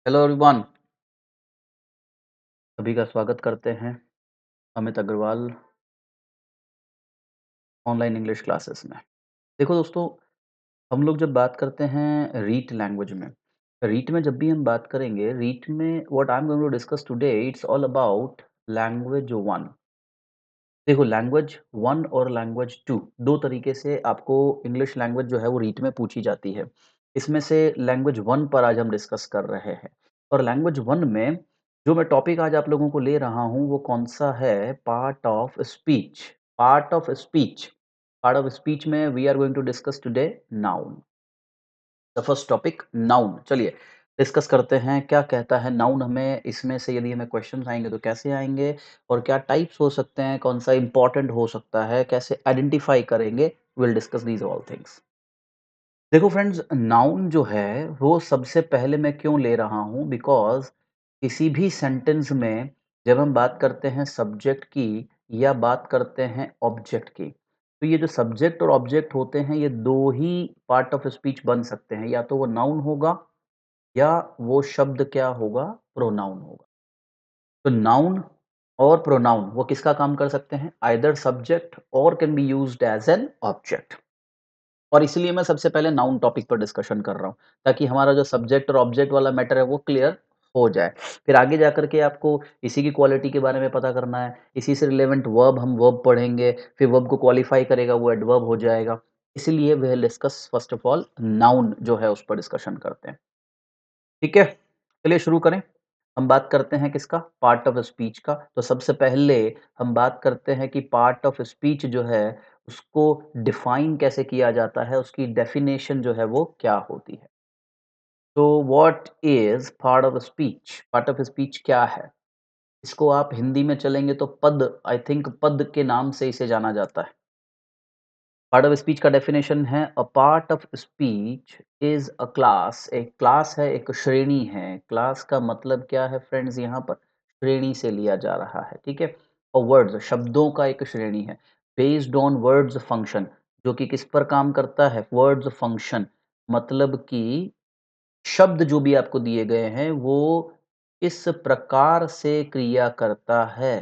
Hello everyone, सभी का स्वागत करते हैं Amit Agarwal online English classes में। देखो दोस्तों, हम लोग जब बात करते हैं रीट लैंग्वेज में, रीट में जब भी हम बात करेंगे, रीट में what I am going to discuss today it's all about language 1। देखो लैंग्वेज 1 और लैंग्वेज 2 2 तरीके से आपको इंग्लिश लैंग्वेज जो है वो रीट में पूछी जाती है। इसमें से लैंग्वेज 1 पर आज हम डिस्कस कर रहे हैं और लैंग्वेज 1 में जो मैं टॉपिक आज आप लोगों को ले रहा हूँ वो कौन-सा है part of speech. Part of speech part of speech में we are going to discuss today noun. The first topic noun. चलिए डिस्कस करते हैं क्या कहता है नाउन हमें इसमें से यदि हमें क्वेश्चंस आएँगे तो कैसे आएँगे और क्या टाइप्स हो सकते हैं, कौन-सा इम्पोर्टेंट हो सकता है, कैसे आइडेंटिफ़ाई करेंगे, we will discuss these all things. देखो फ्रेंड्स नाउन जो है वो सबसे पहले मैं क्यों ले रहा हूँ बिकॉज़ किसी भी सेंटेंस में जब हम बात करते हैं सब्जेक्ट की या बात करते हैं ऑब्जेक्ट की, तो ये जो सब्जेक्ट और ऑब्जेक्ट होते हैं ये 2 ही पार्ट ऑफ स्पीच बन सकते हैं, या तो वो नाउन होगा या वो शब्द क्या होगा प्रोनाउन होगा। तो नाउन और प्रोनाउन वो किसका काम कर सकते हैं? आइदर सब्जेक्ट और can be used as an object. और इसीलिए मैं सबसे पहले नाउन टॉपिक पर डिस्कशन कर रहा हूँ, ताकि हमारा जो सब्जेक्ट और ऑब्जेक्ट वाला मैटर है वो क्लियर हो जाए। फिर आगे जाकर के आपको इसी की क्वालिटी के बारे में पता करना है, इसी से रिलेवेंट वर्ब हम वर्ब पढ़ेंगे, फिर वर्ब को क्वालिफ़ाई करेगा वो एडवर्ब हो जाएगा। इसीलिए we will discuss first of all noun जो है उस पर डिस्कशन करते हैं। ठीक है? चलिए शुरू करें। हम बात करते हैं किसका? पार्ट ऑफ स्पीच का। तो सबसे पहले हम बात करते हैं कि पार्ट ऑफ स्पीच जो है, उसको डिफ़ाइन कैसे किया जाता है, उसकी डेफ़िनेशन जो है वो क्या होती है। तो what is part of speech? Part of speech क्या है? इसको आप हिंदी में चलेंगे तो पद, आई थिंक पद के नाम से इसे जाना जाता है। पार्ट ऑफ स्पीच का डेफिनेशन है a part of speech is a class. एक क्लास है, एक श्रेणी है। क्लास का मतलब क्या है फ्रेंड्स? यहाँ पर श्रेणी से लिया जा रहा है, ठीक है। और वर्ड्स शब्दों का एक श्रेणी है बेस्ड ऑन वर्ड्स फंक्शन, जो कि किस पर काम करता है? वर्ड्स फंक्शन, मतलब कि शब्द जो भी आपको दिए गए हैं वो किस प्रकार से क्रिया करता है,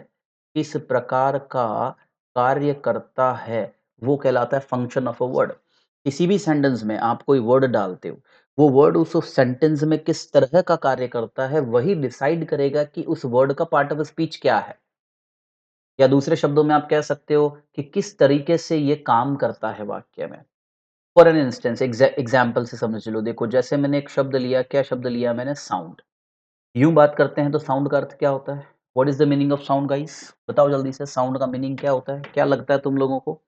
किस प्रकार का कार्य करता है, वो कहलाता है फंक्शन ऑफ अ वर्ड। किसी भी सेंटेंस में आप कोई वर्ड डालते हो, वो वर्ड उस सेंटेंस में किस तरह का कार्य करता है वही डिसाइड करेगा कि उस वर्ड का पार्ट ऑफ स्पीच क्या है। या दूसरे शब्दों में आप कह सकते हो कि किस तरीके से ये काम करता है वाक्य में। फॉर एन इंस्टेंस एग्जाम्पल से समझ लो। देखो जैसे मैंने एक शब्द लिया, क्या शब्द लिया मैंने? साउंड। यूँ बात करते हैं तो साउंड का अर्थ क्या होता है? What is the meaning of sound guys? बताओ जल्दी से, साउंड का मीनिंग क्या होता है? क्या लगता है तुम लोगों को?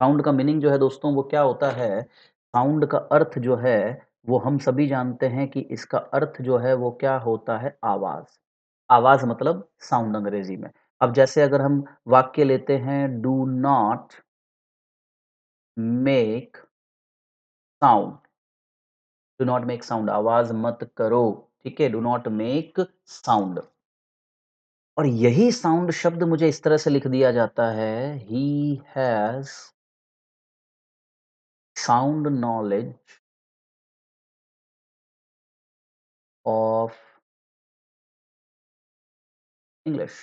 साउंड का मीनिंग जो है दोस्तों वो क्या होता है? साउंड का अर्थ जो है वो हम सभी जानते हैं कि इसका अर्थ जो है वो क्या होता है? आवाज़। आवाज़ मतलब साउंड अंग्रेज़ी में। अब जैसे अगर हम वाक्य लेते हैं do not make sound, do not make sound, आवाज़ मत करो, ठीक है? Do not make sound. और यही साउंड शब्द मुझे इस तरह से लिख दिया जाता है, he has sound knowledge of English.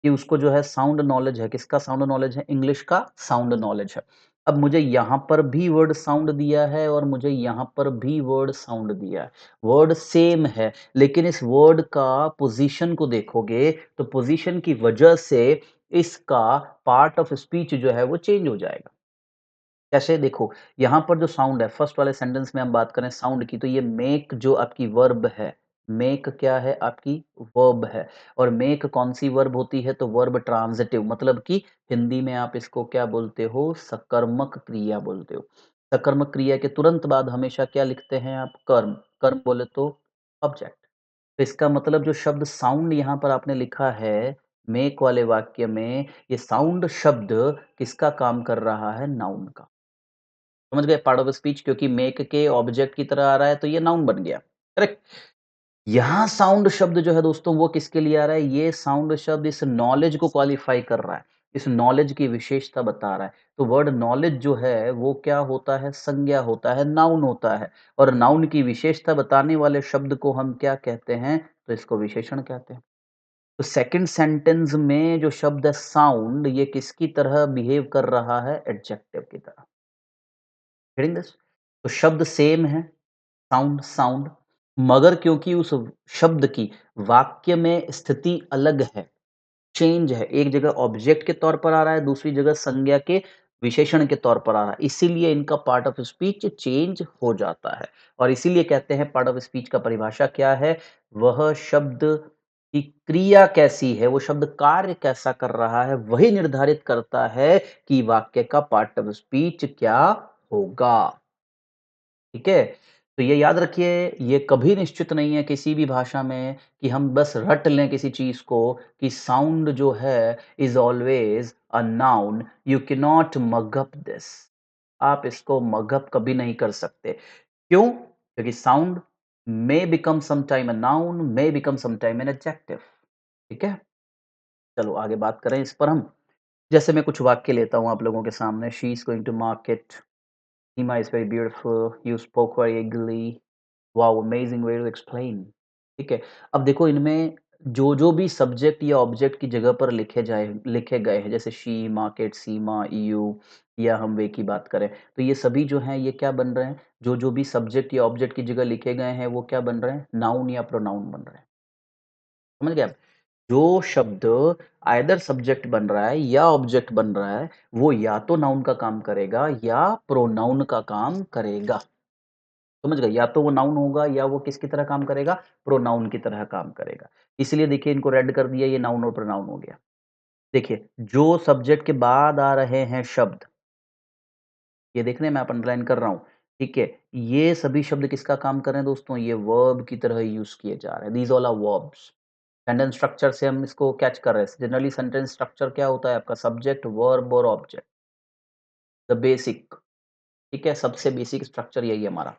कि उसको जो है साउंड नॉलेज है, किसका साउंड नॉलेज है? इंग्लिश का साउंड नॉलेज है। अब मुझे यहाँ पर भी वर्ड साउंड दिया है और मुझे यहाँ पर भी वर्ड साउंड दिया है। वर्ड सेम है, लेकिन इस वर्ड का पोज़ीशन को देखोगे, तो पोज़ीशन की वजह से इसका पार्ट ऑफ स्पीच जो है वो चेंज हो जाएगा। कैसे? देखो, यहाँ पर जो साउंड है, फर्स्ट वाले सेंटेंस में हम बात करें साउंड की, तो ये मेक जो आपकी वर्ब है, मेक क्या है? आपकी वर्ब है। और मेक कौन-सी वर्ब होती है? तो वर्ब ट्रांज़िटिव, मतलब कि हिंदी में आप इसको क्या बोलते हो? सकर्मक क्रिया बोलते हो। सकर्मक क्रिया के तुरंत बाद हमेशा क्या लिखते हैं आप? कर्म। कर्म बोले तो ऑब्जेक्ट। तो इसका मतलब जो शब्द साउंड यहाँ पर आपने लिखा है, मेक वाले वाक्य में, ये साउंड शब्द किसका काम कर रहा है? नाउन का। समझ गए? पार्ट ऑफ स्पीच, क्योंकि मेक के ऑब्जेक्ट की तरह आ रहा है तो ये नाउन बन गया, करेक्ट? यहाँ साउंड शब्द जो है दोस्तों वो किसके लिए आ रहा है? ये साउंड शब्द इस नॉलेज को क्वालीफाई कर रहा है। इस नॉलेज की विशेषता बता रहा है। तो वर्ड नॉलेज जो है वो क्या होता है? संज्ञा होता है, नाउन होता है और नाउन की विशेषता बताने वाले शब्द को हम क्या कहते हैं? तो इसको विशेषण कहते हैं। तो सेकंड सेंटेंस में जो शब्द है साउंड ये किसकी तरह बिहेव कर रहा है? एडजेक्टिव की तरह। Getting this? तो शब्द सेम है, साउंड साउंड, मगर क्योंकि उस शब्द की वाक्य में स्थिति अलग है, चेंज है, एक जगह ऑब्जेक्ट के तौर पर आ रहा है, दूसरी जगह संज्ञा के विशेषण के तौर पर आ रहा है। इसीलिए इनका पार्ट ऑफ स्पीच चेंज हो जाता है और इसीलिए कहते हैं पार्ट ऑफ स्पीच का परिभाषा क्या है? वह शब्द की क्रिया कैसी है, वो शब्द कार्य कैसा कर रहा है, वही निर्धारित करता है कि वाक्य का पार्ट ऑफ स्पीच क्या होगा। ठीक है? तो ये याद रखिए, ये कभी निश्चित नहीं है किसी भी भाषा में कि हम बस रट लें किसी चीज़ को कि साउंड जो है is always a noun, you can not mug up this. आप इसको मग अप कभी नहीं कर सकते। क्यों? क्योंकि sound may become sometime a noun, may become sometime an adjective. ठीक है? चलो आगे बात करें इस पर हम। जैसे मैं कुछ वाक्य लेता हूँ आप लोगों के सामने, she is going to market, Seema is very beautiful, you spoke very eagerly, wow amazing way to explain। ठीक है, अब देखो इनमें जो भी सब्जेक्ट या ऑब्जेक्ट की जगह पर लिखे गए हैं जैसे शी, मार्केट, सीमा, यू या हम वे की बात करें तो ये सभी जो हैं ये क्या बन रहे हैं? जो भी सब्जेक्ट या ऑब्जेक्ट की जगह लिखे गए हैं वो क्या बन रहे हैं? नाउन या प्रोनाउन बन रहे हैं। समझ गए आप? जो शब्द आइदर सब्जेक्ट बन रहा है या ऑब्जेक्ट बन रहा है, वो या तो नाउन का काम करेगा या प्रोनाउन का काम करेगा। समझ गए? या तो वो नाउन होगा या वो किसकी तरह काम करेगा? प्रोनाउन की तरह काम करेगा। इसलिए देखिए इनको रेड कर दिया, ये नाउन और प्रोनाउन हो गया। देखिए, जो सब्जेक्ट के बाद आ रहे हैं शब्द, ये देख रहे हैं मैं आप अंडरलाइन कर रहा हूँ, ठीक है? ये सभी शब्द किसका काम कर रहे हैं दोस्तों? ये वर्ब की तरह यूज़ किए जा रहे हैं। These all are verbs. Sentence structure से हम इसको कैच कर रहे हैं। जनरली सेंटेंस स्ट्रक्चर क्या होता है आपका? सब्जेक्ट, वर्ब और ऑब्जेक्ट। द बेसिक, ठीक है? सबसे बेसिक स्ट्रक्चर यही है हमारा।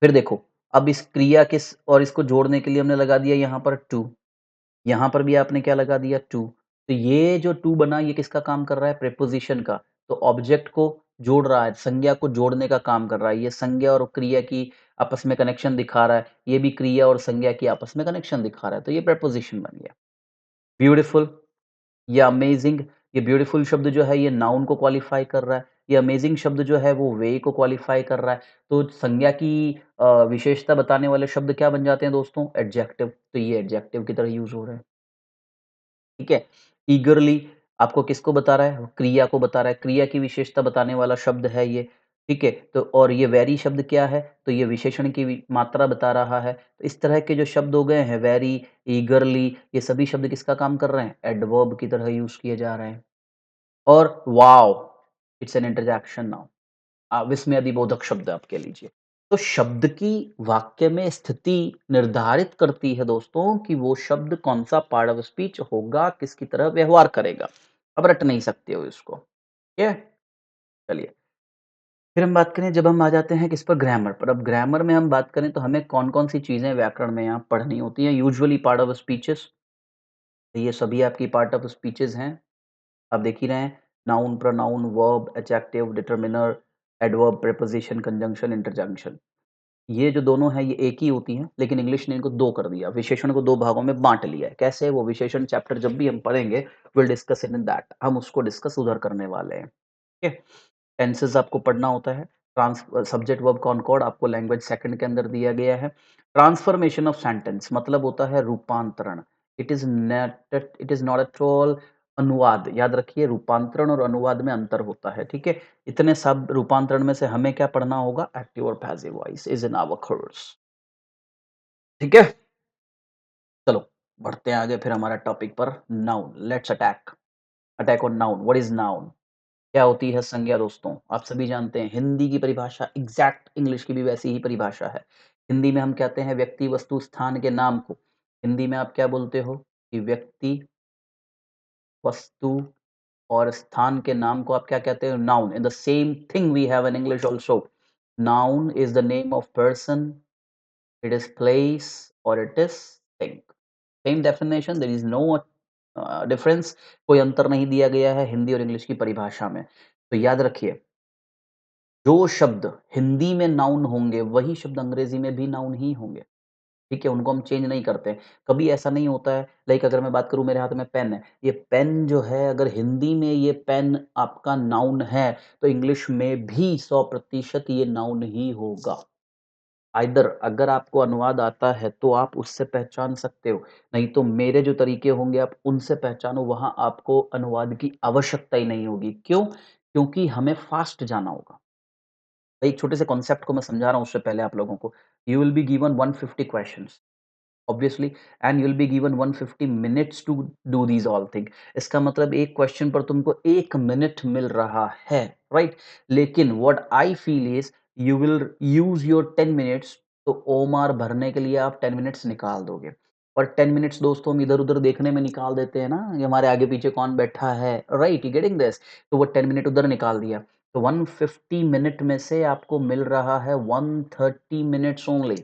फिर देखो, अब इस क्रिया किस और इसको जोड़ने के लिए हमने लगा दिया यहाँ पर टू, यहाँ पर भी आपने क्या लगा दिया? टू। तो ये जो टू बना ये किसका काम कर रहा है? प्रीपोज़िशन का। तो ऑब्जेक्ट को जोड़ रहा है, संज्ञा को जोड़ने का काम कर रहा है। ये संज्ञा और क्रिया की आपस में कनेक्शन दिखा रहा है। ये भी क्रिया और संज्ञा की आपस में कनेक्शन दिखा रहा है। तो ये प्रीपोज़िशन बन गया। ब्यूटीफुल या अमेज़िंग, ये ब्यूटीफुल शब्द जो है ये नाउन को क्वालीफ़ाई कर रहा है। ये अमेज़िंग शब्द जो है वो वे को क्वालीफ़ाई कर रहा है। तो संज्ञा की विशेषता बताने वाले शब्द क्या बन जाते हैं दोस्तों? एडजेक्टिव। तो ये एडजेक्टिव की तरह यूज़ हो रहे हैं। ठीक है? ईगरली आपको किसको बता रहा है? क्रिया को बता रहा है। क्रिया की विशेषता बताने वाला शब्द है ये। ठीक है? तो और ये वेरी शब्द क्या है? तो ये विशेषण की वि मात्रा बता रहा है। तो इस तरह के जो शब्द हो गए हैं वेरी, ईगरली ये सभी शब्द किसका काम कर रहे हैं? एडवर्ब की तरह यूज़ किए जा रहे हैं। और wow! It's an interjection now. विस्मयादिबोधक शब्द आप कह लीजिए। तो शब्द की वाक्य में स्थिति निर्धारित करती है दोस्तों कि वो शब्द कौन-सा पार्ट ऑफ स्पीच होगा, किसकी तरह व्यवहार करेगा। अब रट नहीं सकते हो इसको, ठीक है? चलिए, फिर हम बात करें जब हम आ जाते हैं किस पर? ग्रामर पर। अब ग्रामर में हम बात करें तो हमें कौन-कौन सी चीज़ें व्याकरण में यहाँ पढ़नी होती हैं? यूजुअली पार्ट ऑफ स्पीचेस, ये सभी आपकी पार्ट ऑफ स्पीचेस हैं। आप देख ही रहे हैं, noun, pronoun, verb, adjective, determiner, adverb, preposition, conjunction, interjection. ये जो दोनों हैं ये एक ही होती हैं, लेकिन इंग्लिश ने इनको 2 कर दिया। विशेषण को 2 भागों में बाँट लिया है। कैसे? वो विशेषण चैप्टर जब भी हम पढ़ेंगे, विल डिस्कस इन दैट। हम उसको डिस्कस उधर करने वाले हैं। ठीक है? टेंसेस आपको पढ़ना होता है। सब्जेक्ट वर्ब कॉनकॉर्ड आपको लैंग्वेज सेकंड के अंदर दिया गया है। ट्रांसफॉर्मेशन ऑफ सेंटेंस मतलब होता है रूपांतरण। It is not at all अनुवाद। याद रखिए रूपांतरण और अनुवाद में अंतर होता है, ठीक है? इतने सब रूपांतरण में से हमें क्या पढ़ना होगा? एक्टिव और passive voice is in our course. ठीक है? चलो बढ़ते हैं आगे फिर हमारा टॉपिक पर। Noun, let's attack. Attack on noun. What is noun? क्या होती है संज्ञा दोस्तों? आप सभी जानते हैं हिंदी की परिभाषा एग्ज़ैक्ट इंग्लिश की भी वैसी ही परिभाषा है। हिंदी में हम कहते हैं व्यक्ति, वस्तु, स्थान के नाम को। हिंदी में आप क्या बोलते हो? कि व्यक्ति, वस्तु और स्थान के नाम को आप क्या कहते हो? Noun. And the same thing we have in English also. Noun is the name of person, it is place or it is thing. Same definition, there is no difference, कोई अंतर नहीं दिया गया है हिंदी और इंग्लिश की परिभाषा में। तो याद रखिए, जो शब्द हिंदी में नाउन होंगे, वही शब्द अंग्रेज़ी में भी नाउन ही होंगे। ठीक है? उनको हम चेंज नहीं करते हैं। कभी ऐसा नहीं होता है लाइक अगर मैं बात करूँ मेरे हाथ में पेन है, ये पेन जो है अगर हिंदी में ये पेन आपका नाउन है, तो इंग्लिश में भी 100% ये नाउन ही होगा। आइदर अगर आपको अनुवाद आता है तो आप उससे पहचान सकते हो, नहीं तो मेरे जो तरीके होंगे आप उनसे पहचानो, वहाँ आपको अनुवाद की आवश्यकता ही नहीं होगी। क्यों? क्योंकि हमें फ़ास्ट जाना होगा। एक छोटे से कॉन्सेप्ट को मैं समझा रहा हूँ उससे पहले आप लोगों को। You will be given 150 questions obviously and you will be given 150 minutes to do these all thing. इसका मतलब एक क्वेश्चन पर तुमको 1 मिनट मिल रहा है, राइट? लेकिन what I feel is you will use your 10 minutes तो ओमार भरने के लिए आप 10 मिनट्स निकाल दोगे। और 10 मिनट्स दोस्तों हम इधर-उधर देखने में निकाल देते हैं ना, ये हमारे आगे-पीछे कौन बैठा है, राइट? You getting this? तो वो 10 मिनट उधर निकाल दिया। तो 150 मिनट में से आपको मिल रहा है 130 मिनट्स ओनली।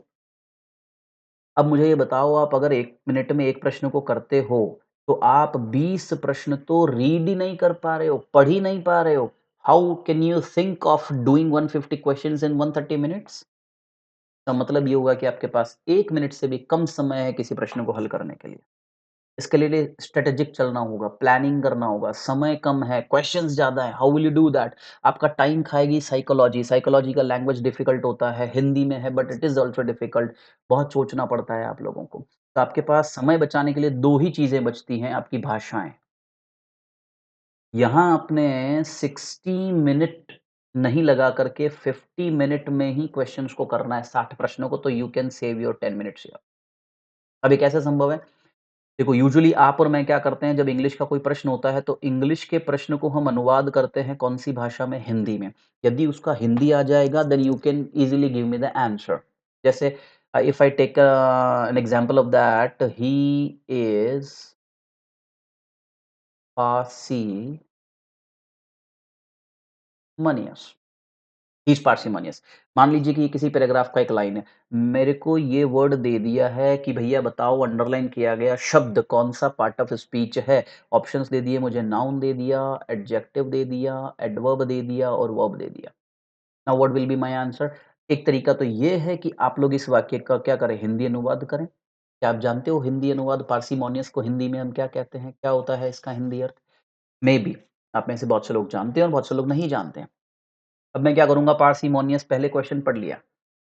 अब मुझे ये बताओ आप अगर 1 मिनट में 1 प्रश्न को करते हो, तो आप 20 प्रश्न तो रीड ही नहीं कर पा रहे हो, पढ़ ही नहीं पा रहे हो। How can you think of doing 150 questions in 130 minutes? इसका मतलब ये हुआ कि आपके पास 1 मिनट से भी कम समय है किसी प्रश्न को हल करने के लिए। इसके लिए स्ट्रैटेजिक चलना होगा, प्लानिंग करना होगा, समय कम है, क्वेश्चंस ज़्यादा है, how will you do that? आपका टाइम खाएगी साइकोलॉजी, साइकोलॉजी का लैंग्वेज डिफिकल्ट होता है, हिंदी में है but it is also difficult, बहुत सोचना पड़ता है आप लोगों को। तो आपके पास समय बचाने के लिए 2 ही चीज़ें बचती हैं, आपकी भाषाएँ। यहाँ आपने 60 मिनट नहीं लगा कर के 50 मिनट में ही क्वेश्चंस को करना है 60 प्रश्नों को, तो you can save your 10 minutes here. अब ये कैसे संभव है? देखो यूजुअली आप और मैं क्या करते हैं जब इंग्लिश का कोई प्रश्न होता है तो इंग्लिश के प्रश्न को हम अनुवाद करते हैं कौन-सी भाषा में? हिंदी में। यदि उसका हिंदी आ जाएगा then you can easily give me the answer. जैसे if I take an example of that he is parsimonious. He is parsimonious. मान लीजिए कि ये किसी पैराग्राफ का एक लाइन है। मेरे को ये वर्ड दे दिया है कि भैया बताओ अंडरलाइन किया गया शब्द कौन-सा पार्ट ऑफ स्पीच है? ऑप्शंस दे दिए मुझे नाउन दे दिया, एडजेक्टिव दे दिया, एडवर्ब दे दिया और वर्ब दे दिया। Now what will be my answer? एक तरीका तो ये है कि आप लोग इस वाक्य का क्या करें? हिंदी अनुवाद करें। क्या आप जानते हो हिंदी अनुवाद पार्सिमोनियस को हिंदी में हम क्या कहते हैं? क्या होता है इसका हिंदी अर्थ? मेबी आप में से बहुत से लोग जानते हैं और बहुत से लोग नहीं जानते हैं। अब मैं क्या करूँगा पार्सिमोनियस पहले क्वेश्चन पढ़ लिया,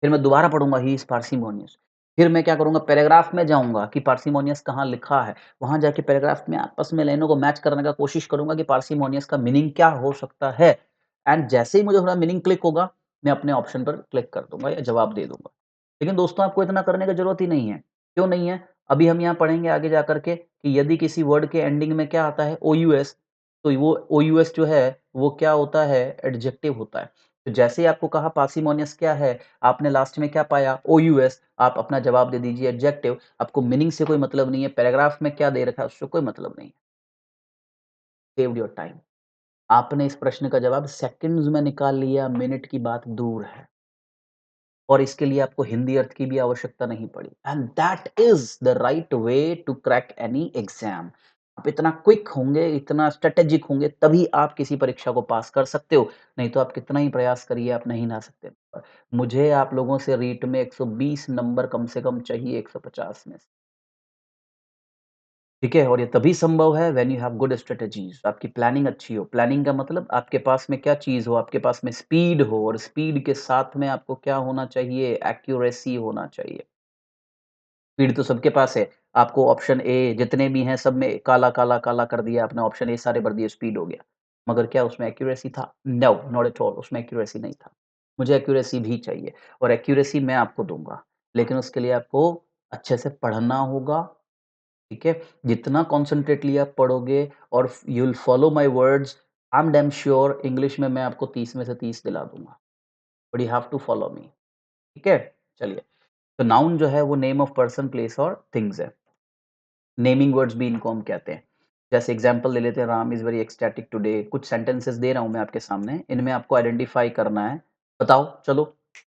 फिर मैं दोबारा पढ़ूँगा ही इज़ पार्सिमोनियस। फिर मैं क्या करूँगा पैराग्राफ में जाऊँगा कि पार्सिमोनियस कहाँ लिखा है, वहाँ जाके पैराग्राफ में आपस में लाइनों को मैच करने का कोशिश करूँगा कि पार्सिमोनियस का मीनिंग क्या हो सकता है एंड जैसे ही मुझे थोड़ा मीनिंग क्लिक होगा, मैं अपने ऑप्शन पर क्लिक कर दूँगा या जवाब दे दूँगा। लेकिन दोस्तों आपको इतना करने की ज़रूरत ही नहीं है। क्यों नहीं है? अभी हम यहाँ पढ़ेंगे आगे जाकर के कि यदि किसी वर्ड के एंडिंग में क्या आता है ओयूएस, तो वो ओयूएस जो है, वो क्या होता है? एडजेक्टिव होता है। तो जैसे ही आपको कहा पार्सिमोनियस क्या है, आपने लास्ट में क्या पाया? ओयूएस, आप अपना जवाब दे दीजिए एडजेक्टिव। आपको मीनिंग से कोई मतलब नहीं है, पैराग्राफ में क्या दे रखा है उससे कोई मतलब नहीं है। Saved your time. आपने इस प्रश्न का जवाब सेकंड्स में निकाल लिया, मिनट की बात दूर है। और इसके लिए आपको हिंदी अर्थ की भी आवश्यकता नहीं पड़ी and that is the right way to crack any exam. आप इतना क्विक होंगे, इतना स्ट्रैटेजिक होंगे तभी आप किसी परीक्षा को पास कर सकते हो, नहीं तो आप कितना ही प्रयास करिए आप नहीं ला सकते। मुझे आप लोगों से रीट में 120 नंबर कम से कम चाहिए 150 में से। ठीक है? और ये तभी संभव है when you have good strategies आपकी प्लानिंग अच्छी हो। प्लानिंग का मतलब आपके पास में क्या चीज़ हो, आपके पास में स्पीड हो और स्पीड के साथ में आपको क्या होना चाहिए? एक्यूरेसी होना चाहिए। स्पीड तो सबके पास है। आपको ऑप्शन ए जितने भी हैं सब में काला, काला, काला कर दिया आपने ऑप्शन ए सारे भर दिए स्पीड हो गया। मगर क्या उसमें एक्यूरेसी था? नो, नॉट एट ऑल उसमें एक्यूरेसी नहीं था। मुझे एक्यूरेसी भी चाहिए और एक्यूरेसी मैं आपको दूँगा। लेकिन उसके लिए आपको अच्छे से पढ़ना होगा, ठीक है? जितना कॉन्संट्रेटली आप पढ़ोगे और you will follow my words, I am damn sure English में मैं आपको 30 में से 30 दिला दूँगा। But you have to follow me, ठीक है? चलिए, तो नाउन जो है वो नेम ऑफ पर्सन, प्लेस और थिंग्स है। नेमिंग वर्ड्स भी इनको हम कहते हैं। जैसे एग्ज़ाम्पल ले लेते हैं Ram is very ecstatic today. कुछ सेंटेंसेस दे रहा हूँ मैं आपके सामने, इनमें आपको आइडेंटिफ़ाई करना है। बताओ चलो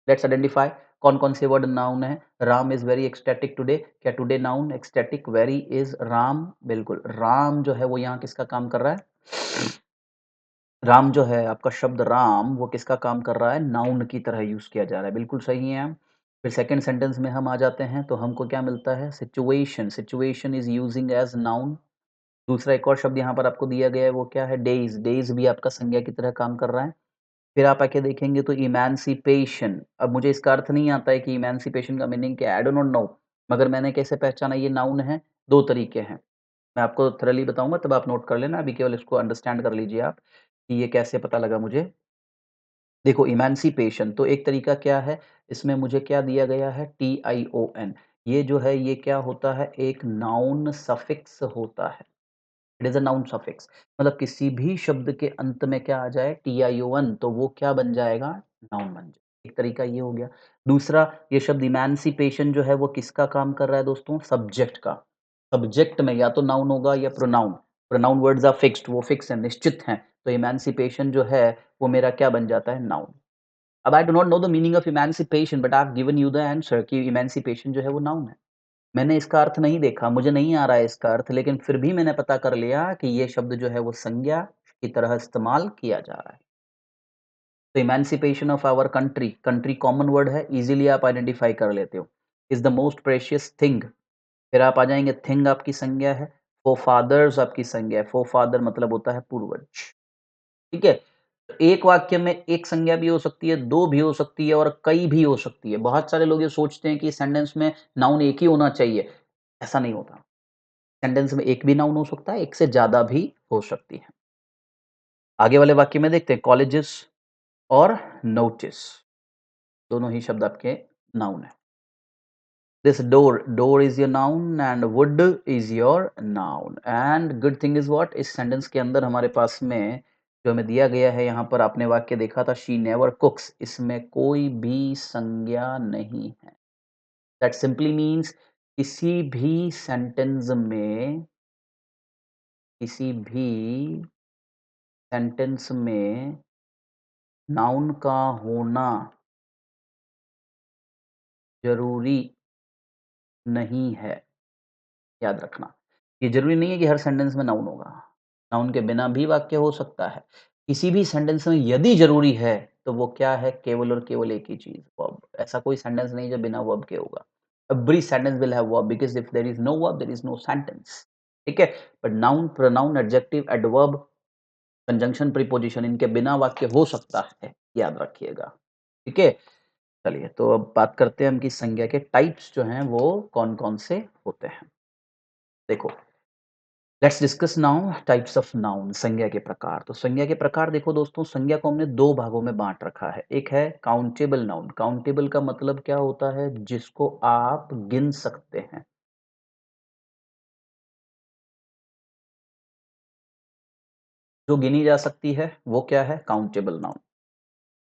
लेट्स आइडेंटिफ़ाई। कौन-कौन से वर्ड नाउन है? Ram is very ecstatic today, क्या today noun? Ecstatic, very is Ram, बिल्कुल। राम जो है वो यहाँ किसका काम कर रहा है? राम जो है आपका शब्द राम वो किसका काम कर रहा है? नाउन की तरह यूज़ किया जा रहा है, बिल्कुल सही हैं आप। फिर सेकंड सेंटेंस में हम आ जाते हैं तो हमको क्या मिलता है? Situation, situation is using as noun. दूसरा एक और शब्द यहाँ पर आपको दिया गया है वो क्या है? डेज़, डेज़ भी आपका संज्ञा की तरह काम कर रहा है। फिर आप आके देखेंगे तो इमांसिपेशन, अब मुझे इसका अर्थ नहीं आता है कि इमांसिपेशन का मीनिंग क्या है? आई डू नॉट नो, मगर मैंने कैसे पहचाना ये नाउन है? 2 तरीके हैं। मैं आपको थॉरली बताऊँगा तब आप नोट कर लेना, अभी केवल इसको अंडरस्टैंड कर लीजिए आप, कि ये कैसे पता लगा मुझे। देखो इमांसिपेशन तो एक तरीका क्या है, इसमें मुझे क्या दिया गया है? टीआईओएन, ये जो है ये क्या होता है? एक नाउन सफिक्स होता है। It is a noun suffix, मतलब किसी भी शब्द के अंत में क्या आ जाए? टीआईओएन, तो वो क्या बन जाएगा? नाउन बन जाए। एक तरीका ये हो गया। दूसरा, ये शब्द इमांसिपेशन जो है वो किसका काम कर रहा है दोस्तों? सब्जेक्ट का। सब्जेक्ट में या तो नाउन होगा या pronoun. Pronoun words are fixed, वो फिक्स हैं, निश्चित हैं। तो इमांसिपेशन जो है वो मेरा क्या बन जाता है? नाउन। अब I do not know the meaning of इमांसिपेशन but I have given you the answer कि इमांसिपेशन जो है वो नाउन है। मैंने इसका अर्थ नहीं देखा, मुझे नहीं आ रहा है इसका अर्थ, लेकिन फिर भी मैंने पता कर लिया कि ये शब्द जो है वो संज्ञा की तरह इस्तेमाल किया जा रहा है। तो emancipation of our country, country common word है, ईज़िली आप आइडेंटिफ़ाई कर लेते हो। Is the most precious thing, फिर आप आ जाएँगे, थिंग आपकी संज्ञा है, फ़ोरफ़ादर्स आपकी संज्ञा है, फ़ोरफ़ादर मतलब होता है पूर्वज, ठीक है? तो एक वाक्य में एक संज्ञा भी हो सकती है, 2 भी हो सकती है और कई भी हो सकती है। बहुत सारे लोग ये सोचते हैं कि सेंटेंस में नाउन एक ही होना चाहिए, ऐसा नहीं होता। सेंटेंस में एक भी नाउन हो सकता है, एक से ज़्यादा भी हो सकती है। आगे वाले वाक्य में देखते हैं कॉलेजेस और नोटिस, दोनों ही शब्द आपके नाउन है। This door, door is your noun and would is your noun and good thing is what, इस सेंटेंस के अंदर हमारे पास में जो हमें दिया गया है यहाँ पर आपने वाक्य देखा था शी नेवर कुक्स, इसमें कोई भी संज्ञा नहीं है। दैट सिंपली मीन्स किसी भी सेंटेंस में सेंटेंस में नाउन का होना ज़रूरी नहीं है, याद रखना। ये ज़रूरी नहीं है कि हर सेंटेंस में नाउन होगा। नाउन के बिना भी वाक्य हो सकता है। किसी भी सेंटेंस में यदि ज़रूरी है, तो वो क्या है? केवल और केवल एक ही चीज़, वर्ब। ऐसा कोई सेंटेंस नहीं जो बिना वर्ब के होगा। Every sentence will have verb because if there is no verb, there is no sentence. ठीक है? But noun, pronoun, adjective, adverb, conjunction, preposition इनके बिना वाक्य हो सकता है, याद रखिएगा। ठीक है? चलिए, तो अब बात करते हैं हम कि संज्ञा के टाइप्स जो हैं वो कौन-कौन से होते हैं। देखो, let's discuss now types of noun, संज्ञा के प्रकार। तो संज्ञा के प्रकार देखो दोस्तों, संज्ञा को हमने 2 भागों में बाँट रखा है। एक है काउंटेबल नाउन, काउंटेबल का मतलब क्या होता है? जिसको आप गिन सकते हैं। जो गिनी जा सकती है, वो क्या है? Countable noun.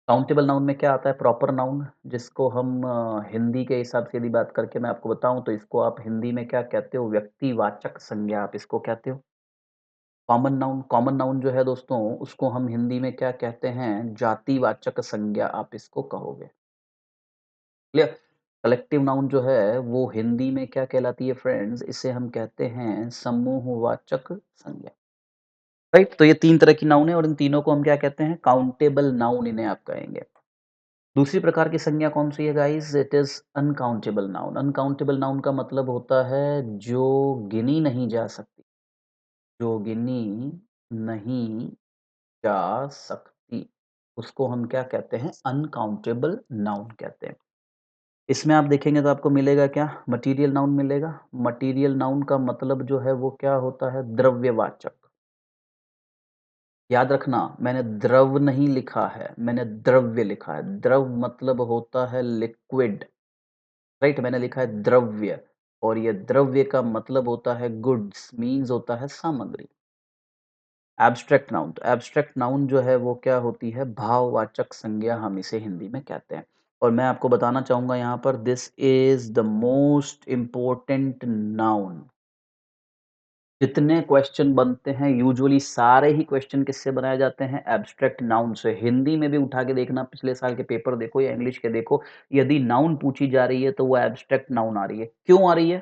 काउंटेबल नाउन में क्या आता है? प्रॉपर नाउन, जिसको हम हिंदी के हिसाब से यदि बात करके मैं आपको बताऊँ तो इसको आप हिंदी में क्या कहते हो? व्यक्तिवाचक संज्ञा आप इसको कहते हो। कॉमन नाउन जो है दोस्तों, उसको हम हिंदी में क्या कहते हैं? जातिवाचक संज्ञा आप इसको कहोगे। क्लियर? कलेक्टिव नाउन जो है, वो हिंदी में क्या कहलाती है फ्रेंड्स? इसे हम कहते हैं समूहवाचक संज्ञा। राइट? तो ये 3 तरह की नाउन है और इन तीनों को हम क्या कहते हैं? काउंटेबल नाउन इन्हें आप कहेंगे। दूसरी प्रकार की संज्ञा कौन-सी है guys? It is uncountable noun. Uncountable noun का मतलब होता है जो गिनी नहीं जा सकती, जो गिनी नहीं जा सकती, उसको हम क्या कहते हैं? अनकाउंटेबल नाउन कहते हैं। इसमें आप देखेंगे तो आपको मिलेगा क्या? मटीरियल नाउन मिलेगा। मटीरियल नाउन का मतलब जो है वो क्या होता है? द्रव्यवाचक। याद रखना, मैंने द्रव नहीं लिखा है, मैंने द्रव्य लिखा है। द्रव मतलब होता है लिक्विड, राइट? मैंने लिखा है द्रव्य और ये द्रव्य का मतलब होता है गुड्स, मीन्स होता है सामग्री। एब्स्ट्रैक्ट नाउन, तो एब्स्ट्रैक्ट नाउन जो है वो क्या होती है? भाववाचक संज्ञा हम इसे हिंदी में कहते हैं। और मैं आपको बताना चाहूँगा यहाँ पर this is the most important noun. जितने क्वेश्चन बनते हैं यूजुअली सारे ही क्वेश्चन किससे बनाए जाते हैं? एब्स्ट्रैक्ट नाउन से। हिंदी में भी उठा के देखना पिछले साल के पेपर देखो या इंग्लिश के देखो, यदि नाउन पूछी जा रही है तो वो एब्स्ट्रैक्ट नाउन आ रही है। क्यों आ रही है?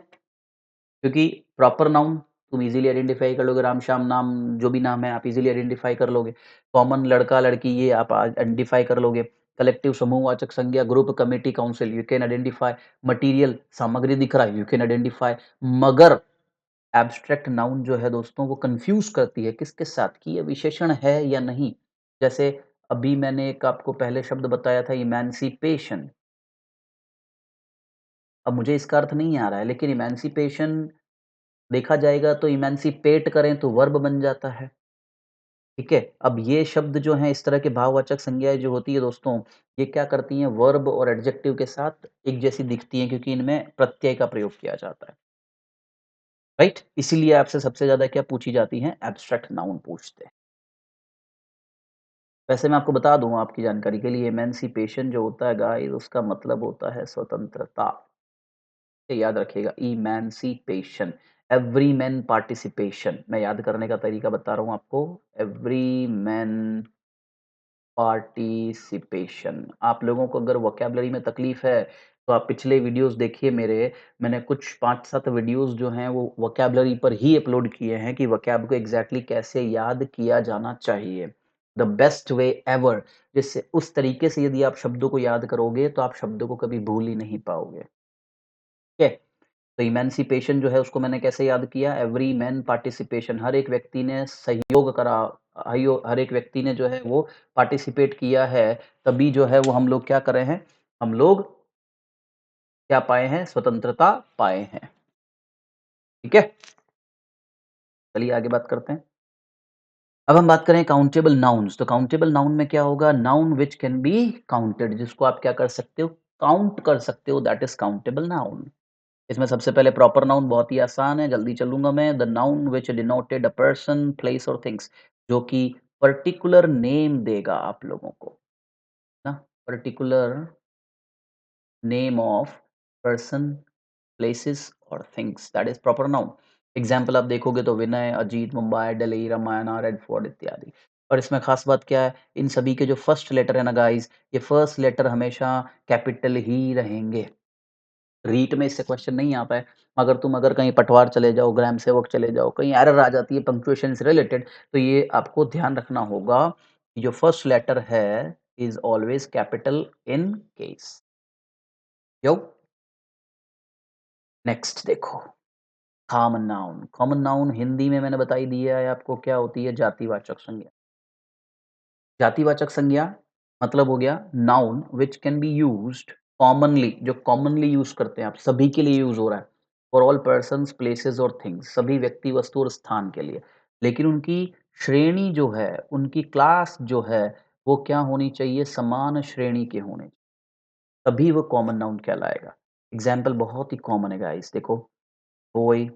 क्योंकि प्रॉपर नाउन तुम इज़िली आइडेंटिफ़ाई कर लोगे, राम-श्याम नाम जो भी नाम है आप इज़िली आइडेंटिफ़ाई कर लोगे। कॉमन लड़का-लड़की ये आप आइडेंटिफ़ाई कर लोगे। कलेक्टिव समूहवाचक संज्ञा, group, committee, council you can identify. Material सामग्री दिख रहा है यू कैन आइडेंटिफ़ाई। मगर एब्स्ट्रैक्ट नाउन जो है दोस्तों वो कन्फ्यूज़ करती है किसके साथ कि ये विशेषण है या नहीं। जैसे अभी मैंने एक आपको पहले शब्द बताया था इमेंसिपेशन। अब मुझे इसका अर्थ नहीं आ रहा है लेकिन इमेंसिपेशन देखा जाएगा तो इमेंसिपेट करें तो वर्ब बन जाता है, ठीक है? अब ये शब्द जो हैं इस तरह के भाववाचक संज्ञाएँ जो होती है दोस्तों, ये क्या करती हैं वर्ब और एडजेक्टिव के साथ एक जैसी दिखती हैं क्योंकि इनमें प्रत्यय का प्रयोग किया जाता है, राइट? इसीलिए आपसे सबसे ज़्यादा क्या पूछी जाती हैं? एब्स्ट्रैक्ट नाउन पूछते हैं। वैसे मैं आपको बता दूँ आपकी जानकारी के लिए इमेंसिपेशन जो होता है गाइस उसका मतलब होता है स्वतंत्रता। ये याद रखिएगा इमेंसिपेशन, एवरी मैन पार्टिसिपेशन मैं याद करने का तरीका बता रहा हूँ आपको। Every man participation. आप लोगों को अगर वोकैब्युलरी में तकलीफ है, तो आप पिछले वीडियोज़ देखिए मेरे, मैंने कुछ 5-7 वीडियोज़ जो हैं वो वोकैब्युलरी पर ही अपलोड किए हैं कि वोकैब को एग्ज़ैक्टली कैसे याद किया जाना चाहिए। द बेस्ट वे एवर जिससे उस तरीके से यदि आप शब्दों को याद करोगे, तो आप शब्दों को कभी भूल ही नहीं पाओगे। ठीक है? तो इमेंसिपेशन जो है उसको मैंने कैसे याद किया? एवरी मैन पार्टिसिपेशन हर एक व्यक्ति ने सहयोग करा, हर एक व्यक्ति ने जो है वो पार्टिसिपेट किया है, तभी जो है वो हम लोग क्या कर रहे हैं? हम लोग क्या पाए हैं? स्वतंत्रता पाए हैं। ठीक है? चलिए आगे बात करते हैं। अब हम बात करें काउंटेबल नाउन्स, तो काउंटेबल नाउन में क्या होगा? Noun which can be counted जिसको आप क्या कर सकते हो? काउंट कर सकते हो दैट इज़ काउंटेबल नाउन। इसमें सबसे पहले प्रॉपर नाउन बहुत ही आसान है, जल्दी चलूँगा मैं। The noun which denoted a person, place और थिंग्स जो कि पर्टिकुलर नेम देगा आप लोगों को, ना? Particular name of person, places और things that is proper noun. Example आप देखोगे तो विनय, अजीत, मुंबई, दिल्ली, रामायणा, रेड फोर्ट इत्यादि। और इसमें ख़ास बात क्या है? इन सभी के जो फर्स्ट लेटर है ना गाइज़, ये फर्स्ट लेटर हमेशा कैपिटल ही रहेंगे। रीट में इससे क्वेश्चन नहीं आता है, मगर तुम अगर कहीं पटवार चले जाओ, ग्राम सेवक चले जाओ, कहीं एरर आ जाती है पंक्चुएशन से रिलेटेड, तो ये आपको ध्यान रखना होगा, कि जो फर्स्ट लेटर है, is always capital in case. Yo next देखो, कॉमन नाउन हिंदी में मैंने बता ही दिया है आपको क्या होती है, जातिवाचक संज्ञा। जातिवाचक संज्ञा मतलब हो गया noun which can be used commonly जो कॉमनली यूज़ करते हैं आप, सभी के लिए यूज़ हो रहा है। फॉर ऑल पर्सन्स, प्लेसेस और थिंग्स सभी व्यक्ति, वस्तु और स्थान के लिए। लेकिन उनकी श्रेणी जो है, उनकी क्लास जो है, वो क्या होनी चाहिए? समान श्रेणी के होने, तभी वो कॉमन नाउन कहलाएगा। एग्ज़ाम्पल बहुत ही कॉमन है गाइस देखो, boy,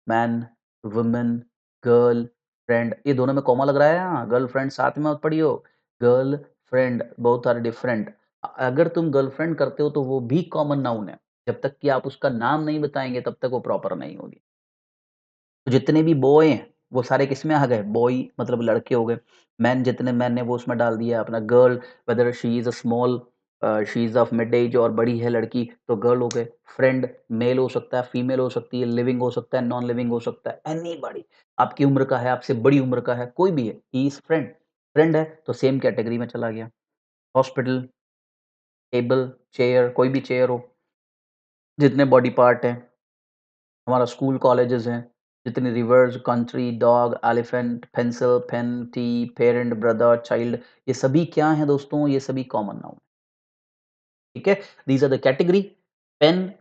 man, woman, girl, friend ये दोनों में कॉमा लग रहा है यहाँ, गर्लफ्रेंड साथ में मत पढ़ियो। Girlfriend both are different. अगर तुम गर्लफ्रेंड करते हो तो वो भी कॉमन नाउन है। जब तक कि आप उसका नाम नहीं बताएँगे तब तक वो प्रॉपर नहीं होगी। तो जितने भी बॉय हैं, वो सारे किसमें आ गए? बॉय मतलब लड़के हो गए। मैन जितने मैन है वो उसमें डाल दिया अपना girl whether she is a small she is of mid age और बड़ी है लड़की तो गर्ल हो गए। फ्रेंड मेल हो सकता है, फीमेल हो सकती है, लिविंग हो सकता है, नॉन लिविंग हो सकता है, एनीबॉडी आपकी उम्र का है, आपसे बड़ी उम्र का है, कोई भी है, ही इज़ फ्रेंड। फ्रेंड है तो सेम कैटेगरी में चला गया। हॉस्पिटल, टेबल, चेयर कोई भी चेयर हो, जितने बॉडी पार्ट हैं हमारा स्कूल कॉलेजेस हैं, जितने rivers, country, dog, elephant, pencil, pen, tea, parent, brother, child ये सभी क्या हैं दोस्तों? ये सभी कॉमन नाउन, ठीक है? These are the category. Pen,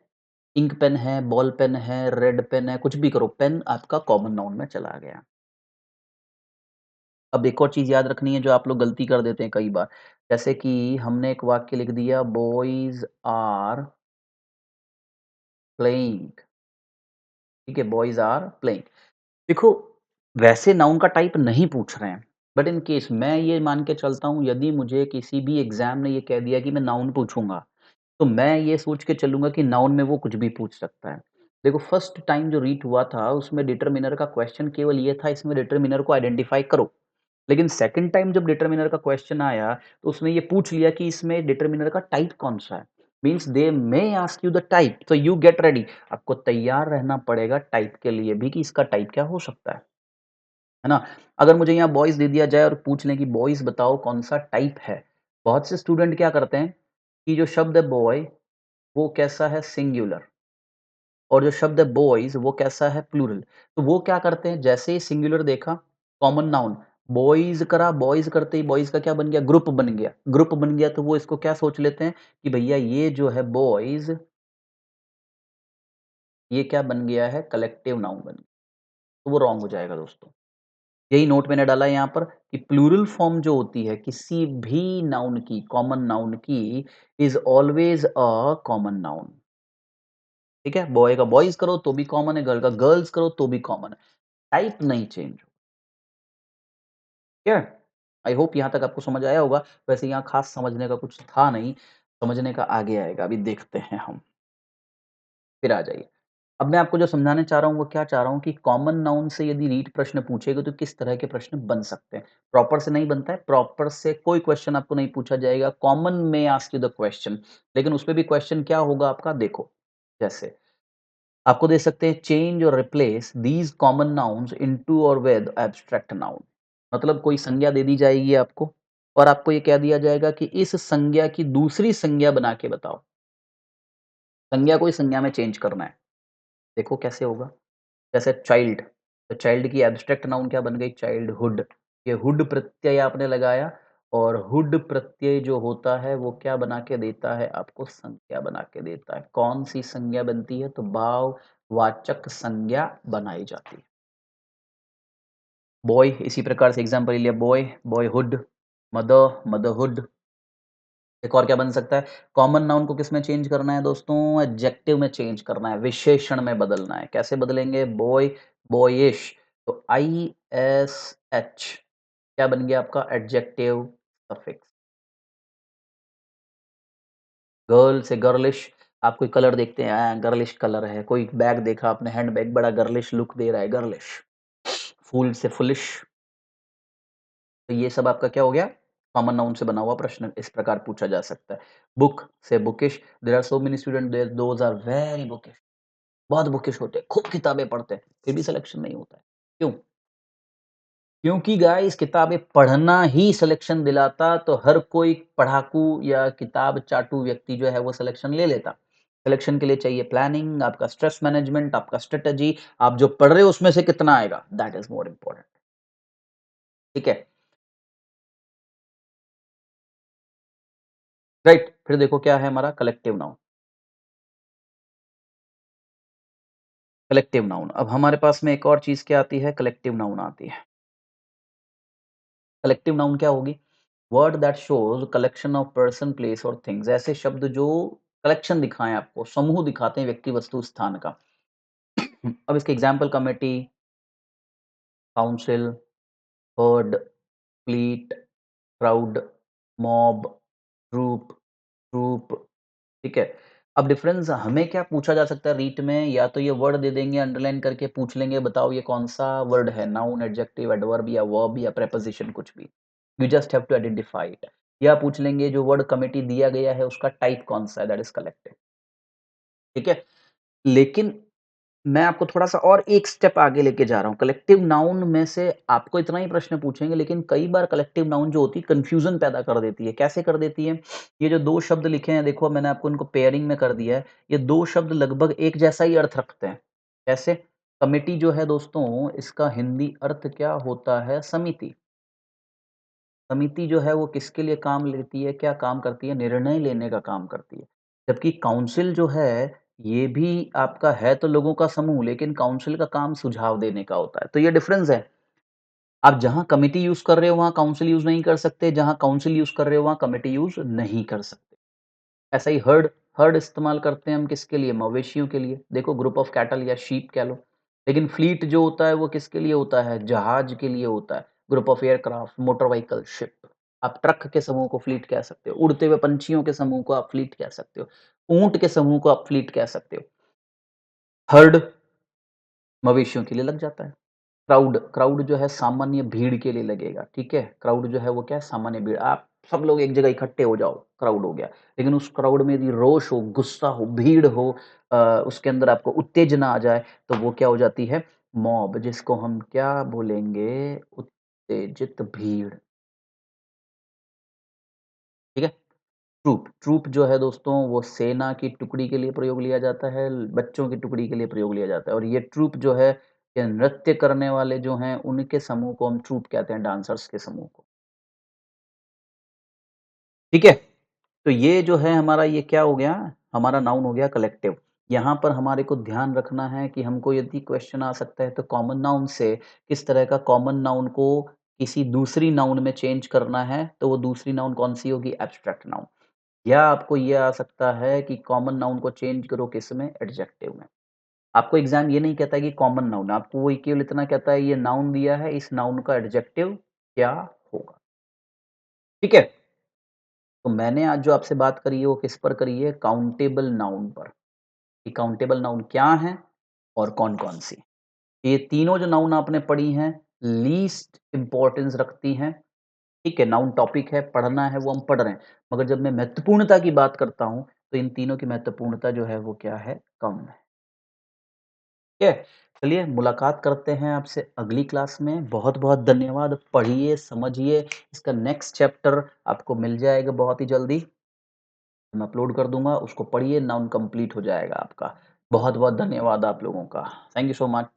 ink pen है, बॉल पेन है, रेड पेन है, कुछ भी करो, पेन आपका कॉमन नाउन में चला गया। अब एक और चीज़ याद रखनी है जो आप लोग गलती कर देते हैं कई बार, जैसे कि हमने एक वाक्य लिख दिया बॉयज़ आर प्लेइंग, ठीक है? Boys are playing. देखो, वैसे नाउन का टाइप नहीं पूछ रहे हैं, बट इन केस मैं ये मान के चलता हूँ यदि मुझे किसी भी एग्ज़ाम ने ये कह दिया कि मैं नाउन पूछूँगा, तो मैं ये सोच के चलूँगा कि नाउन में वो कुछ भी पूछ सकता है। देखो फर्स्ट टाइम जो रीट हुआ था उसमें डिटरमिनर का क्वेश्चन केवल ये था इसमें डिटरमिनर को आइडेंटिफ़ाई करो। लेकिन सेकंड टाइम जब डिटरमिनर का क्वेश्चन आया, तो उसने ये पूछ लिया कि इसमें डिटरमिनर का टाइप कौन-सा है? Means they may ask you the type, so you get ready. आपको तैयार रहना पड़ेगा टाइप के लिए भी कि इसका टाइप क्या हो सकता है ना? अगर मुझे यहाँ बॉयज़ दे दिया जाए और पूछ लें कि बॉयज़ बताओ कौन-सा टाइप है? बहुत से स्टूडेंट क्या करते हैं कि जो शब्द है बॉय, वो कैसा है सिंगुलर और जो शब्द है बॉयज़ वो कैसा है प्लूरल। तो वो क्या करते हैं जैसे ही सिंगुलर देखा कॉमन नाउन बॉयज़ करा, बॉयज़ करते ही बॉयज़ का क्या बन गया ग्रुप बन गया। ग्रुप बन गया तो वो इसको क्या सोच लेते हैं कि भैया ये जो है बॉयज़ ये क्या बन गया है कलेक्टिव नाउन बन गया। तो वो रॉन्ग हो जाएगा दोस्तों। यही नोट मैंने डाला है यहाँ पर कि प्लूरल फॉर्म जो होती है किसी भी नाउन की, कॉमन नाउन की is always a common noun. ठीक है? बॉय का बॉयज़ करो तो भी कॉमन है, गर्ल का गर्ल्स करो तो भी कॉमन है। टाइप नहीं चेंज ठीक है? आई होप यहाँ तक आपको समझ आया होगा। वैसे यहाँ ख़ास समझने का कुछ था नहीं, समझने का आगे आएगा, अभी देखते हैं हम। फिर आ जाइए। अब मैं आपको जो समझाने चाह रहा हूँ, वो क्या चाह रहा हूँ कि कॉमन नाउन से यदि रीट प्रश्न पूछेगा तो किस तरह के प्रश्न बन सकते हैं। प्रॉपर से नहीं बनता है, प्रॉपर से कोई क्वेश्चन आपको नहीं पूछा जाएगा। कॉमन में आस्क यू द क्वेश्चन, लेकिन उसमें भी क्वेश्चन क्या होगा आपका देखो, जैसे आपको दे सकते हैं चेंज और replace these common nouns into और विद एब्स्ट्रैक्ट नाउन। मतलब कोई संज्ञा दे दी जाएगी आपको और आपको ये कह दिया जाएगा कि इस संज्ञा की दूसरी संज्ञा बना के बताओ। संज्ञा को इस संज्ञा में चेंज करना है। देखो कैसे होगा? जैसे चाइल्ड, तो चाइल्ड की एब्स्ट्रैक्ट नाउन क्या बन गई? चाइल्डहुड। ये हुड प्रत्यय आपने लगाया और हुड प्रत्यय जो होता है वो क्या बना के देता है? आपको संज्ञा बना के देता है। कौन-सी संज्ञा बनती है? तो भाववाचक संज्ञा बनाई जाती है। बॉय इसी प्रकार से एग्ज़ाम्पल ले लिया बॉय, बॉयहुड, मदर, मदरहुड। एक और क्या बन सकता है? कॉमन नाउन को किसमें चेंज करना है दोस्तों? एडजेक्टिव में चेंज करना है, विशेषण में बदलना है। कैसे बदलेंगे? बॉय, बॉयिश तो आईएसएच क्या बन गया आपका एडजेक्टिव सफिक्स। गर्ल से गर्लिश आप कोई कलर देखते हैं, गर्लिश कलर है। कोई बैग देखा आपने हैंडबैग बड़ा गर्लिश लुक दे रहा है, गर्लिश। फूल से फुलिश तो ये सब आपका क्या हो गया? कॉमन नाउन से बना हुआ प्रश्न इस प्रकार पूछा जा सकता है। बुक से bookish, there are so many student there those are very bookish. बहुत बुकिश होते हैं, खूब किताबें पढ़ते हैं, फिर भी सिलेक्शन नहीं होता है। क्यों? क्योंकि गाइस किताबें पढ़ना ही सिलेक्शन दिलाता तो हर कोई पढ़ाकू या किताब चाटू व्यक्ति जो है वो सिलेक्शन ले लेता। सिलेक्शन के लिए चाहिए प्लानिंग, आपका स्ट्रेस मैनेजमेंट, आपका स्ट्रैटेजी, आप जो पढ़ रहे हो उसमें से कितना आएगा, दैट इज़ मोर इम्पोर्टेंट। ठीक है? राइट? फिर देखो क्या है हमारा कलेक्टिव नाउन। कलेक्टिव नाउन अब हमारे पास में एक और चीज़ क्या आती है, कलेक्टिव नाउन आती है। कलेक्टिव नाउन क्या होगी? Word that shows collection of person, place और थिंग्स ऐसे शब्द जो कलेक्शन दिखाएँ आपको, समूह दिखाते हैं व्यक्ति, वस्तु, स्थान का। अब इसके example committee, council, herd, fleet, crowd, mob, group, troop ठीक है? अब डिफरेंस हमें क्या पूछा जा सकता है रीट में या तो ये वर्ड दे देंगे अंडरलाइन करके पूछ लेंगे बताओ ये कौन-सा वर्ड है नाउन, एडजेक्टिव, एडवर्ब या वर्ब या प्रीपोज़िशन कुछ भी। You just have to identify it या पूछ लेंगे जो वर्ड कमिटी दिया गया है उसका टाइप कौन-सा है दैट इज़ कलेक्टिव। ठीक है? लेकिन मैं आपको थोड़ा-सा और एक स्टेप आगे लेके जा रहा हूँ। कलेक्टिव नाउन में से आपको इतना ही प्रश्न पूछेंगे लेकिन कई बार कलेक्टिव नाउन जो होती है कन्फ्यूज़न पैदा कर देती है। कैसे कर देती है? ये जो 2 शब्द लिखे हैं देखो मैंने आपको इनको पेयरिंग में कर दिया है। ये 2 शब्द लगभग एक जैसा ही अर्थ रखते हैं। कैसे? कमिटी जो है दोस्तों इसका हिंदी अर्थ क्या होता है? समिति। समिति जो है वो किसके लिए काम लेती है, क्या काम करती है? निर्णय लेने का काम करती है। जबकि काउंसिल जो है, ये भी आपका है तो लोगों का समूह लेकिन काउंसिल का काम सुझाव देने का होता है। तो ये डिफरेंस है। आप जहाँ कमिटी यूज़ कर रहे हो वहाँ काउंसिल यूज़ नहीं कर सकते, जहाँ काउंसिल यूज़ कर रहे हो वहाँ कमिटी यूज़ नहीं कर सकते। ऐसा ही हर्ड हर्ड इस्तेमाल करते हैं हम किसके लिए? मवेशियों के लिए। देखो ग्रुप ऑफ कैटल या शीप कह लो। लेकिन फ्लीट जो होता है वो किसके लिए होता है? जहाज के लिए होता है। Group of aircraft, motor vehicle, ship. आप ट्रक के समूह को फ्लीट कह सकते हो। उड़ते हुए पंछियों के समूह को आप फ्लीट कह सकते हो। ऊँट के समूह को आप फ्लीट कह सकते हो। हर्ड मवेशियों के लिए लग जाता है। क्राउड क्राउड जो है सामान्य भीड़ के लिए लगेगा, ठीक है? क्राउड जो है वो क्या है सामान्य भीड़। आप सब लोग एक जगह इकट्ठे हो जाओ, क्राउड हो गया। लेकिन उस क्राउड में यदि रोष हो, गुस्सा हो, भीड़ हो उसके अंदर आपको उत्तेजना आ जाए, तो वो क्या हो जाती है? मॉब जिसको हम क्या बोलेंगे? उत्तेजित भीड़, ठीक है? ट्रूप ट्रूप जो है दोस्तों वो सेना की टुकड़ी के लिए प्रयोग लिया जाता है, बच्चों की टुकड़ी के लिए प्रयोग लिया जाता है और ये ट्रूप जो है, ये नृत्य करने वाले जो हैं उनके समूह को हम ट्रूप कहते हैं, डांसर्स के समूह को। ठीक है? तो ये जो है हमारा ये क्या हो गया? हमारा नाउन हो गया कलेक्टिव। यहाँ पर हमारे को ध्यान रखना है कि हमको यदि क्वेश्चन आ सकता है तो कॉमन नाउन से किस तरह का कॉमन नाउन को किसी दूसरी नाउन में चेंज करना है, तो वो दूसरी नाउन कौन-सी होगी? Abstract noun. या आपको ये आ सकता है कि कॉमन नाउन को चेंज करो किस में? एडजेक्टिव में। आपको एग्ज़ाम ये नहीं कहता है कि कॉमन नाउन, आपको वो केवल इतना कहता है ये नाउन दिया है, इस नाउन का एडजेक्टिव क्या होगा? ठीक है? तो मैंने आज जो आपसे बात करी है वो किस पर करी है? काउंटेबल नाउन पर, कि काउंटेबल नाउन क्या हैं और कौन-कौन सी? ये तीनों जो नाउन आपने पढ़ी हैं, लीस्ट इम्पोर्टेंस रखती हैं, ठीक है? नाउन टॉपिक है, पढ़ना है वो हम पढ़ रहे हैं। मगर जब मैं महत्वपूर्णता की बात करता हूँ, तो इन तीनों की महत्वपूर्णता जो है वो क्या है? कम है। ठीक है? चलिए मुलाकात करते हैं आपसे अगली क्लास में। बहुत-बहुत धन्यवाद। पढ़िए, समझिए, इसका नेक्स्ट चैप्टर आपको मिल जाएगा बहुत ही जल्दी। मैं अपलोड कर दूँगा, उसको पढ़िए, नाउन कंप्लीट हो जाएगा आपका। बहुत-बहुत धन्यवाद आप लोगों का। Thank you so much.